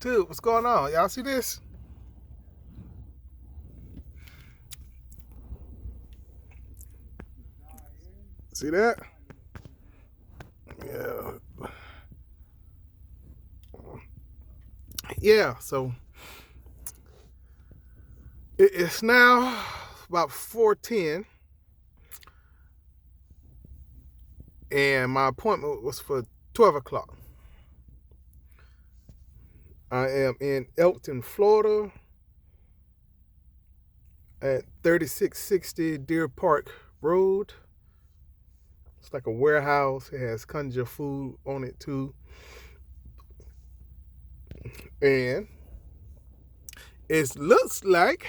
YouTube, what's going on? Y'all see this? See that? Yeah. Yeah, so it's now about 4:10, and my appointment was for 12 o'clock. I am in Elkton, Florida at 3660 Deer Park Road. It's like a warehouse. It has Conjure food on it too. And it looks like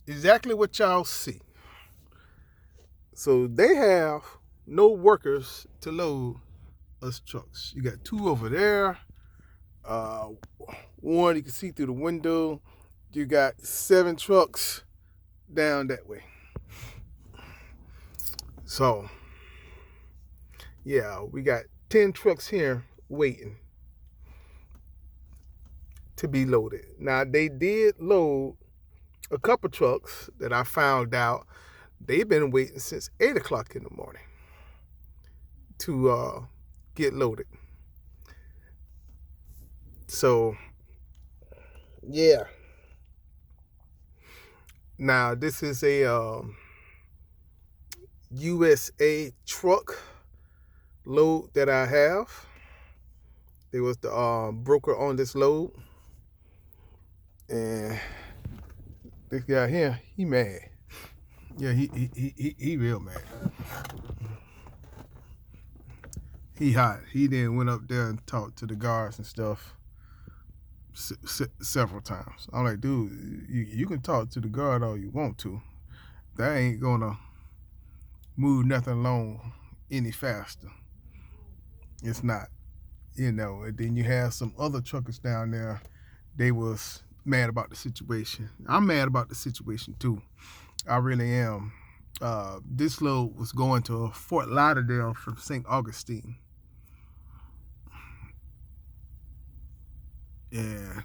exactly what y'all see. So they have no workers to load us trucks. You got two over there. One you can see through the window. You got 7 trucks down that way. So, yeah, we got 10 trucks here waiting to be loaded. Now, they did load a couple trucks that I found out they've been waiting since 8 o'clock in the morning to get loaded. So, yeah. Now, this is a USA truck load that I have. There was the broker on this load. And this guy here, he mad. Yeah, he real mad. He hot. He then went up there and talked to the guards and stuff several times. I'm like, dude, you can talk to the guard all you want to. That ain't gonna move nothing along any faster. It's not, And then you have some other truckers down there. They was mad about the situation. I'm mad about the situation too. I really am. This load was going to Fort Lauderdale from St. Augustine. And,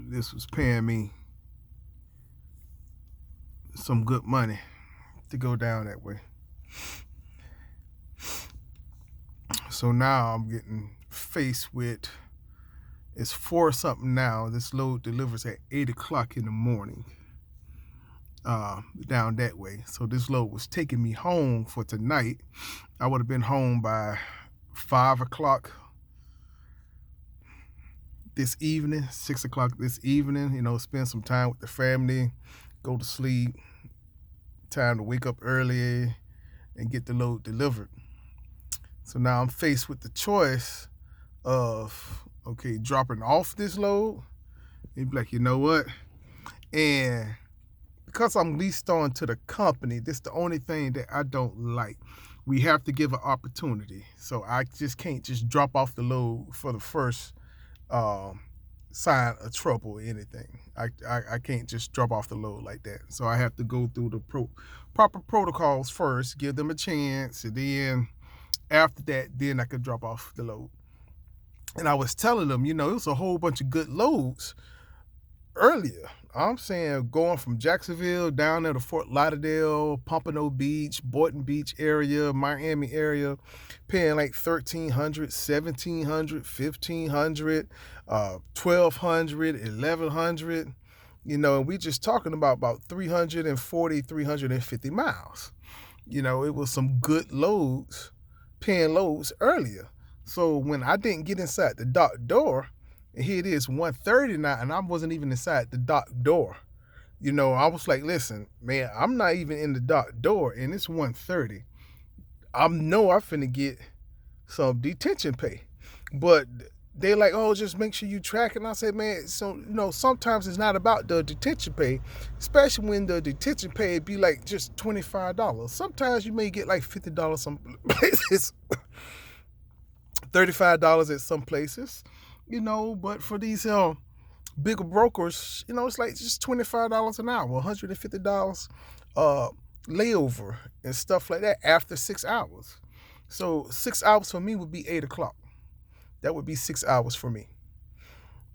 this was paying me some good money to go down that way. So now I'm getting faced with, it's 4 something now. This load delivers at 8 o'clock in the morning down that way. So this load was taking me home for tonight. I would have been home by 5 o'clock this evening, 6 o'clock this evening, spend some time with the family, go to sleep, time to wake up early and get the load delivered. So now I'm faced with the choice of, dropping off this load. And be like, you know what? And because I'm leased on to the company, this is the only thing that I don't like. We have to give an opportunity. So I just can't just drop off the load for the first sign of trouble or anything. I can't just drop off the load like that. So I have to go through the proper protocols first, give them a chance, and then after that, then I could drop off the load. And I was telling them, it was a whole bunch of good loads earlier. I'm saying going from Jacksonville down there to Fort Lauderdale, Pompano Beach, Boynton Beach area, Miami area, paying like $1,300, $1,700, $1,500, $1,200, $1,100. And we just talking about 340, 350 miles. It was some good loads, paying loads earlier. So when I didn't get inside the dock door, and here it is 1:30 now, and I wasn't even inside the dock door. I was like, listen, man, I'm not even in the dock door, and it's 1:30. I know I'm finna get some detention pay. But they're like, oh, just make sure you track it. And I said, man, so, sometimes it's not about the detention pay, especially when the detention pay be like just $25. Sometimes you may get like $50 some places, $35 at some places. But for these bigger brokers, it's like just $25 an hour, $150 layover and stuff like that after 6 hours. So 6 hours for me would be 8 o'clock. That would be 6 hours for me.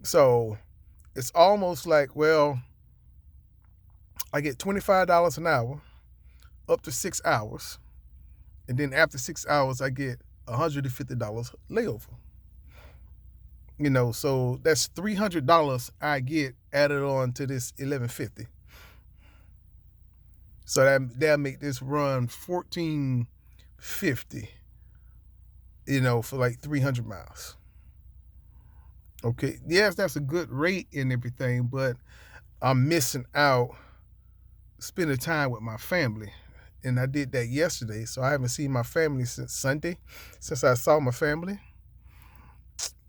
So it's almost like, well, I get $25 an hour up to 6 hours. And then after 6 hours, I get $150 layover. So that's $300 I get added on to this $1,150. So that'll make this run $1,450, for like 300 miles. Okay, yes, that's a good rate and everything, but I'm missing out spending time with my family. And I did that yesterday, so I haven't seen my family since Sunday, since I saw my family.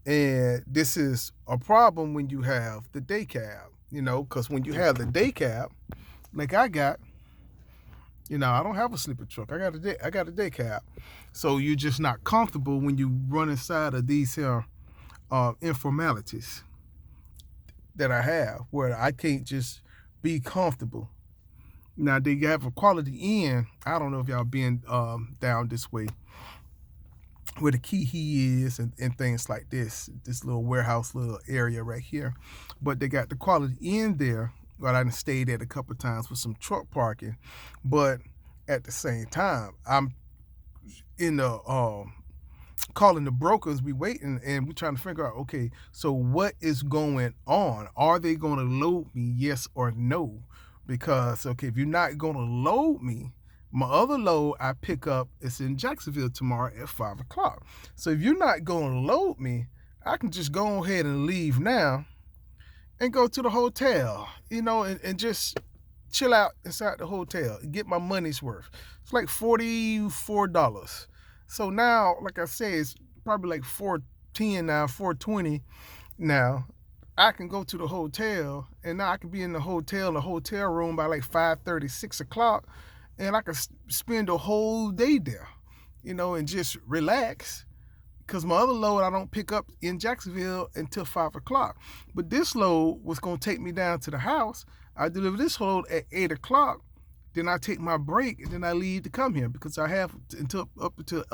And this is a problem when you have the day cab, because when you have the day cab, like I got, I don't have a sleeper truck. I got a day cab. So you're just not comfortable when you run inside of these here informalities that I have, where I can't just be comfortable. Now they have a Quality Inn. I don't know if y'all been down this way, where the Key is and things like this little warehouse little area right here. But they got the Quality Inn there. Well, I stayed at a couple of times with some truck parking, but at the same time, I'm in the calling the brokers. We waiting and we trying to figure out, okay, so what is going on? Are they going to load me? Yes or no? Because okay, if you're not going to load me, my other load I pick up is in Jacksonville tomorrow at 5 o'clock. So if you're not going to load me, I can just go ahead and leave now and go to the hotel, and just chill out inside the hotel and get my money's worth. It's like $44. So now, like I said, it's probably like $410 now, $420 now. I can go to the hotel, and now I can be in the hotel room by like 5:30, 6 o'clock, and I can spend the whole day there, and just relax. Because my other load I don't pick up in Jacksonville until 5 o'clock. But this load was going to take me down to the house. I deliver this load at 8 o'clock. Then I take my break, and then I leave to come here because I have up until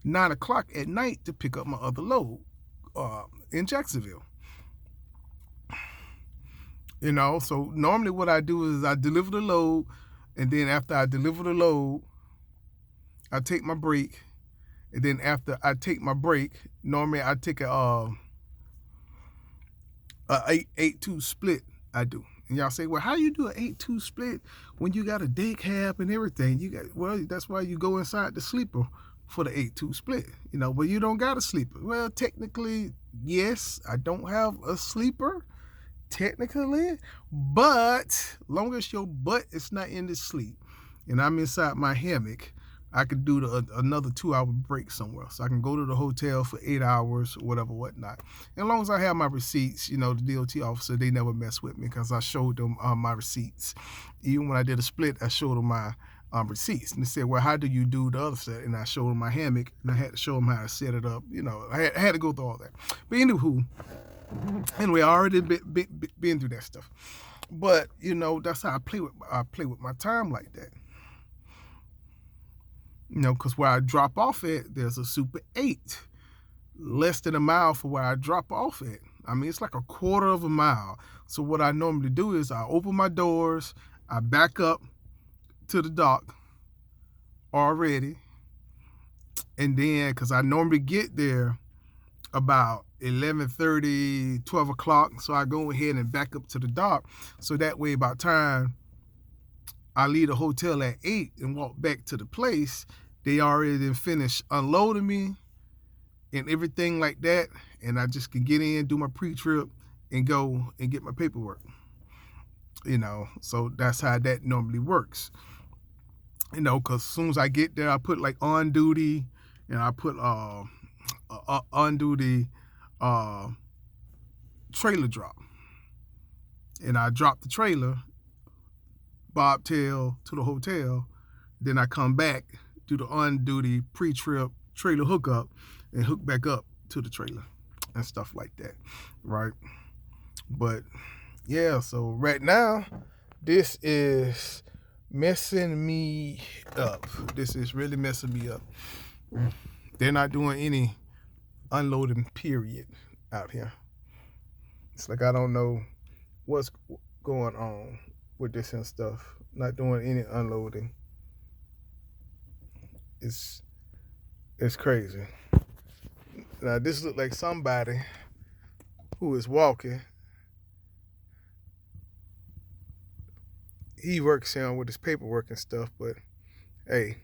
9 o'clock at night to pick up my other load in Jacksonville. So normally what I do is I deliver the load, and then after I deliver the load, I take my break. And then after I take my break, normally I take a 8-2 split. I do. And y'all say, well, how you do an 8-2 split when you got a day cab and everything? That's why you go inside the sleeper for the 8-2 split, but you don't got a sleeper. Well, technically, yes, I don't have a sleeper, technically, but long as your butt is not in the sleep and I'm inside my hammock, I could do another 2-hour break somewhere. So I can go to the hotel for 8 hours or whatnot. And as long as I have my receipts, the DOT officer, they never mess with me because I showed them my receipts. Even when I did a split, I showed them my receipts. And they said, well, how do you do the other set? And I showed them my hammock, and I had to show them how to set it up. I had to go through all that. But anyway, I already been through that stuff. But, that's how I play with my time like that. Because where I drop off at, there's a Super 8, less than a mile for where I drop off at. I mean, it's like a quarter of a mile. So what I normally do is I open my doors, I back up to the dock already, and then, because I normally get there about 11:30, 12 o'clock, so I go ahead and back up to the dock, so that way by the time I leave the hotel at 8 and walk back to the place, they already done finished unloading me and everything like that, and I just can get in, do my pre-trip, and go and get my paperwork. So that's how that normally works. Because as soon as I get there, I put like on duty, and I put on duty trailer drop, and I drop the trailer, bobtail to the hotel. Then I come back, do the on-duty pre-trip trailer hookup, and hook back up to the trailer and stuff like that, right? But yeah, so right now, this is messing me up. This is really messing me up. They're not doing any unloading period out here. It's like I don't know what's going on with this and stuff. Not doing any unloading. It's crazy. Now this look like somebody who is walking. He works here with his paperwork and stuff, but hey,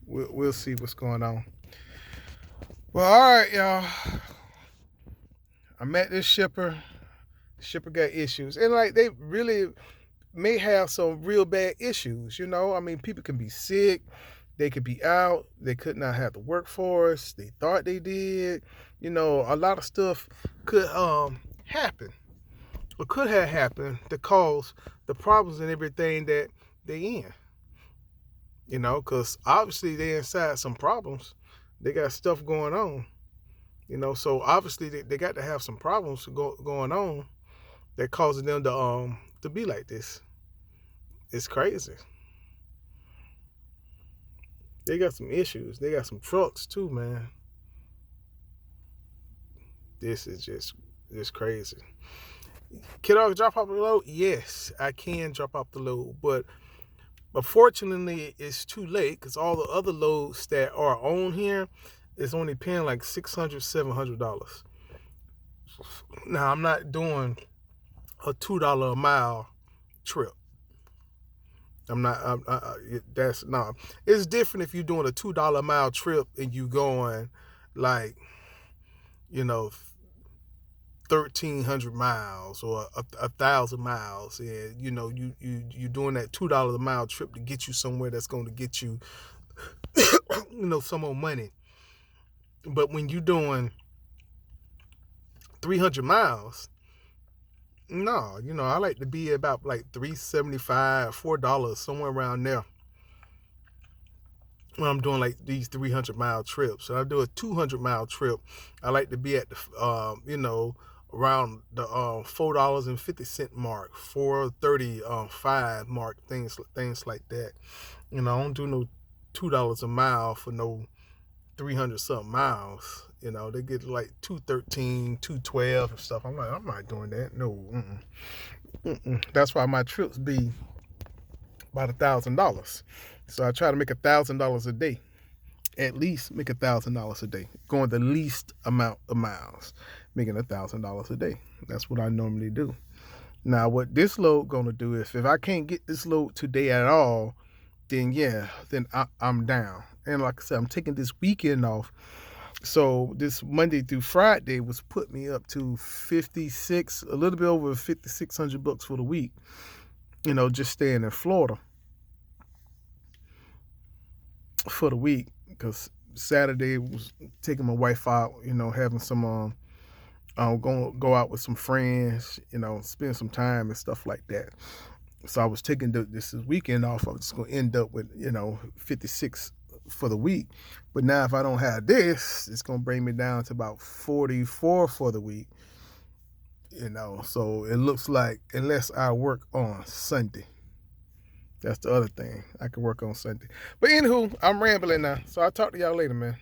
we'll see what's going on. Well, all right, y'all. I met this shipper. The shipper got issues, and like they really may have some real bad issues. You know, I mean, people can be sick. They could be out. They could not have the workforce. They thought they did. You know, a lot of stuff could happen or could have happened to cause the problems and everything that they in. You know, because obviously they inside some problems. They got stuff going on. You know, so obviously they got to have some problems going on that causes them to be like this. It's crazy. They got some issues. They got some trucks too, man. This is just crazy. Can I drop off the load? Yes, I can drop off the load, but fortunately it's too late because all the other loads that are on here is only paying like $600, $700. Now I'm not doing a $2 a mile trip. That's no. It's different if you're doing a $2 a mile trip and you going like, you know, 1,300 miles or 1,000 miles, and you know you doing that $2 a mile trip to get you somewhere that's going to get you, you know, some more money. But when you doing 300 miles, no, you know, I like to be about like $3.75, $4, somewhere around there. When I'm doing like these 300-mile trips, so I do a 200-mile trip, I like to be at the, you know, around the $4.50 mark, $4.35 mark, things like that. You know, I don't do no $2 a mile for no 300 something miles. You know, they get like $2.13, $2.12 and stuff. I'm like, I'm not doing that. No, That's why my trips be about $1,000. So I try to make $1,000 a day. At least make $1,000 a day. Going the least amount of miles, making $1,000 a day. That's what I normally do. Now, what this load gonna do is, if I can't get this load today at all, then yeah, then I'm down. And like I said, I'm taking this weekend off. So this Monday through Friday was put me up to 56, a little bit over $5,600 for the week. You know, just staying in Florida for the week, because Saturday was taking my wife out, you know, having some go out with some friends, you know, spend some time and stuff like that. So I was taking this weekend off. I was just gonna end up with, you know, 56 for the week. But now if I don't have this, it's gonna bring me down to about 44 for the week. You know, so it looks like, unless I work on Sunday. That's the other thing. I can work on Sunday. But anywho, I'm rambling now. So I'll talk to y'all later, man.